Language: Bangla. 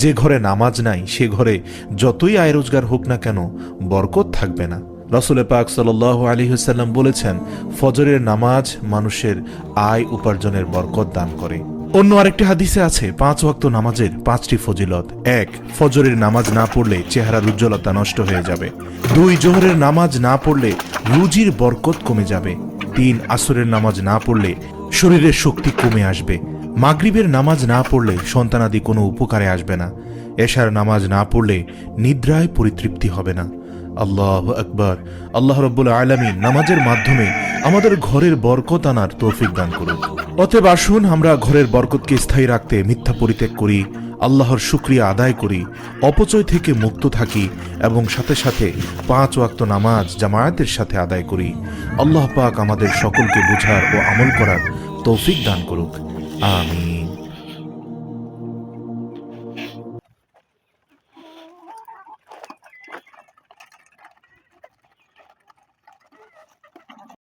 যে ঘরে নামাজ নাই সে ঘরে যতই আয় রোজগার হোক না কেন বরকত থাকবে না। রাসূল পাক সাল্লাল্লাহু আলাইহি ওয়াসাল্লাম বলেছেন, ফজরের নামাজ মানুষের আয় উপার্জনের বরকত দান করে। অন্য আরেকটি হাদিসে আছে 5 ওয়াক্ত নামাজের 5টি ফজিলত। 1, ফজরের নামাজ না পড়লে চেহারার উজ্জ্বলতা নষ্ট হয়ে যাবে। 2, জোহরের নামাজ না পড়লে রুজির বরকত কমে যাবে। 3, আসরের নামাজ না পড়লে শরীরের শক্তি কমে আসবে। মাগরিবের নামাজ না পড়লে সন্তানাদি কোনো উপকারে আসবে না। এশার নামাজ না পড়লে নিদ্রায় পরিতৃপ্তি হবে না। আল্লাহু আকবার। আল্লাহ রাব্বুল আলামিন নামাজের মাধ্যমে আমাদের ঘরের বরকত আনার তৌফিক দান করুন। অতএব আসুন আমরা ঘরের বরকতকে স্থায়ী রাখতে মিথ্যা পরিত্যাগ করি, আল্লাহর শুকরিয়া আদায় করি, অপচয় থেকে মুক্ত থাকি এবং সাথে সাথে 5 ওয়াক্ত নামাজ জামায়াতের সাথে আদায় করি। আল্লাহ পাক আমাদের সকলকে বুঝার ও আমল করার তৌফিক দান করুক। আমিন।